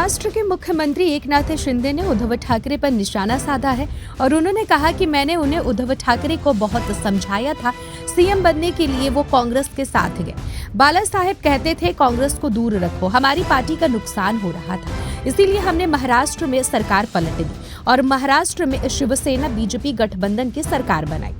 महाराष्ट्र के मुख्यमंत्री एकनाथ शिंदे ने उद्धव ठाकरे पर निशाना साधा है और उन्होंने कहा कि मैंने उन्हें उद्धव ठाकरे को बहुत समझाया था। सीएम बनने के लिए वो कांग्रेस के साथ गए। बाला साहेब कहते थे कांग्रेस को दूर रखो, हमारी पार्टी का नुकसान हो रहा था, इसीलिए हमने महाराष्ट्र में सरकार पलट दी और महाराष्ट्र में शिवसेना बीजेपी गठबंधन की सरकार बनाई।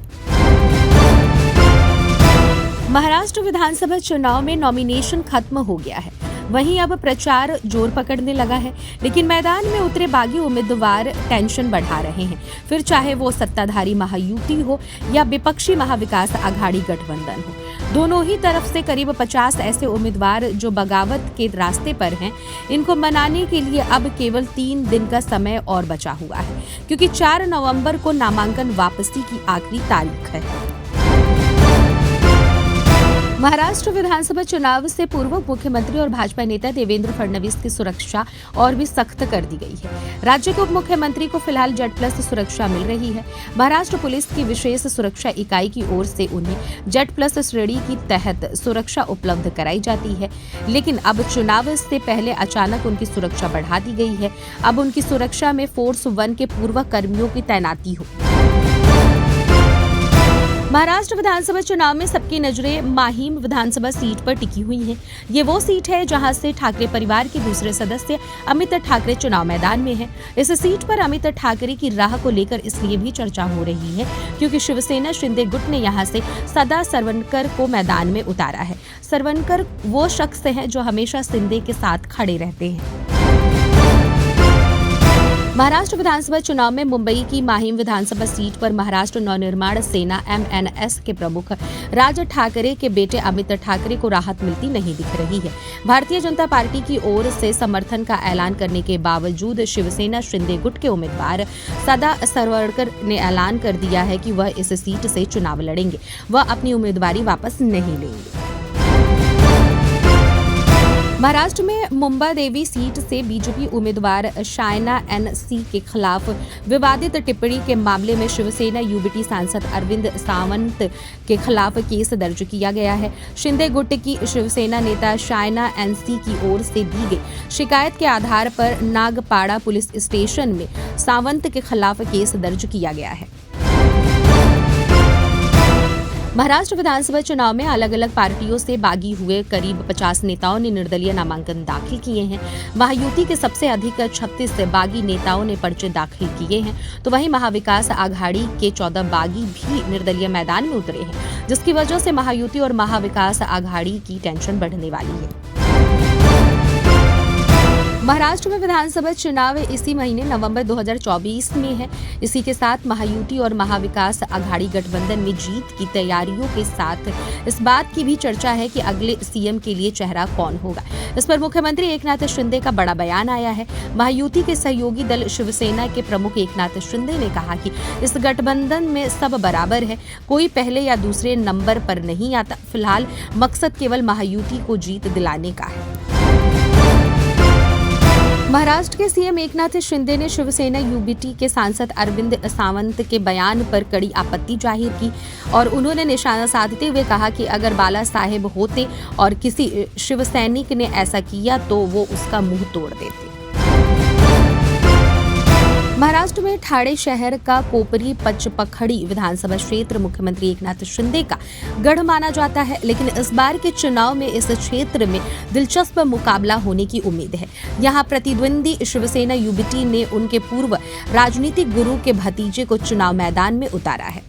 महाराष्ट्र विधानसभा चुनाव में नॉमिनेशन खत्म हो गया है, वहीं अब प्रचार जोर पकड़ने लगा है, लेकिन मैदान में उतरे बागी उम्मीदवार टेंशन बढ़ा रहे हैं। फिर चाहे वो सत्ताधारी महायुति हो या विपक्षी महाविकास आघाड़ी गठबंधन हो, दोनों ही तरफ से करीब 50 ऐसे उम्मीदवार जो बगावत के रास्ते पर हैं, इनको मनाने के लिए अब केवल 3 दिन का समय और बचा हुआ है, क्योंकि 4 नवंबर को नामांकन वापसी की आखिरी तारीख है। महाराष्ट्र विधानसभा चुनाव से पूर्व मुख्यमंत्री और भाजपा नेता देवेंद्र फडणवीस की सुरक्षा और भी सख्त कर दी गई है। राज्य के उप मुख्यमंत्री को फिलहाल Z+ सुरक्षा मिल रही है। महाराष्ट्र पुलिस की विशेष सुरक्षा इकाई की ओर से उन्हें Z+ श्रेणी की तहत सुरक्षा उपलब्ध कराई जाती है, लेकिन अब चुनाव से पहले अचानक उनकी सुरक्षा बढ़ा दी गई है। अब उनकी सुरक्षा में फोर्स 1 के पूर्व कर्मियों की तैनाती हो। महाराष्ट्र विधानसभा चुनाव में सबकी नजरें माहीम विधानसभा सीट पर टिकी हुई हैं। ये वो सीट है जहां से ठाकरे परिवार के दूसरे सदस्य अमित ठाकरे चुनाव मैदान में हैं। इस सीट पर अमित ठाकरे की राह को लेकर इसलिए भी चर्चा हो रही है क्योंकि शिवसेना शिंदे गुट ने यहां से सदा सरवणकर को मैदान में उतारा है। सरवणकर वो शख्स हैं जो हमेशा शिंदे के साथ खड़े रहते हैं। महाराष्ट्र विधानसभा चुनाव में मुंबई की माहीम विधानसभा सीट पर महाराष्ट्र नवनिर्माण सेना MNS के प्रमुख राज ठाकरे के बेटे अमित ठाकरे को राहत मिलती नहीं दिख रही है। भारतीय जनता पार्टी की ओर से समर्थन का ऐलान करने के बावजूद शिवसेना शिंदे गुट के उम्मीदवार सदा सरवणकर ने ऐलान कर दिया है कि वह इस सीट से चुनाव लड़ेंगे। वह अपनी उम्मीदवारी वापस नहीं लेंगे। महाराष्ट्र में मुंबा देवी सीट से बीजेपी उम्मीदवार शायना NC के खिलाफ विवादित टिप्पणी के मामले में शिवसेना UBT सांसद अरविंद सावंत के खिलाफ केस दर्ज किया गया है। शिंदे गुट की शिवसेना नेता शायना NC की ओर से दी गई शिकायत के आधार पर नागपाड़ा पुलिस स्टेशन में सावंत के खिलाफ केस दर्ज किया गया है। महाराष्ट्र विधानसभा चुनाव में अलग अलग पार्टियों से बागी हुए करीब 50 नेताओं ने निर्दलीय नामांकन दाखिल किए हैं। महायुति के सबसे अधिक 36 बागी नेताओं ने पर्चे दाखिल किए हैं, तो वहीं महाविकास आघाड़ी के 14 बागी भी निर्दलीय मैदान में उतरे हैं, जिसकी वजह से महायुति और महाविकास आघाड़ी की टेंशन बढ़ने वाली है। महाराष्ट्र में विधानसभा चुनाव इसी महीने नवंबर 2024 में है। इसी के साथ महायुति और महाविकास आघाड़ी गठबंधन में जीत की तैयारियों के साथ इस बात की भी चर्चा है कि अगले सीएम के लिए चेहरा कौन होगा। इस पर मुख्यमंत्री एकनाथ शिंदे का बड़ा बयान आया है। महायुति के सहयोगी दल शिवसेना के प्रमुख एकनाथ शिंदे ने कहा कि इस गठबंधन में सब बराबर है, कोई पहले या दूसरे नंबर पर नहीं आता। फिलहाल मकसद केवल महायुति को जीत दिलाने का है। महाराष्ट्र के सीएम एकनाथ शिंदे ने शिवसेना UBT के सांसद अरविंद सावंत के बयान पर कड़ी आपत्ति जाहिर की और उन्होंने निशाना साधते हुए कहा कि अगर बाला साहेब होते और किसी शिवसैनिक ने ऐसा किया तो वो उसका मुंह तोड़ देते। महाराष्ट्र में ठाणे शहर का कोपरी पचपखड़ी विधानसभा क्षेत्र मुख्यमंत्री एकनाथ शिंदे का गढ़ माना जाता है, लेकिन इस बार के चुनाव में इस क्षेत्र में दिलचस्प मुकाबला होने की उम्मीद है। यहां प्रतिद्वंदी शिवसेना UBT ने उनके पूर्व राजनीतिक गुरु के भतीजे को चुनाव मैदान में उतारा है।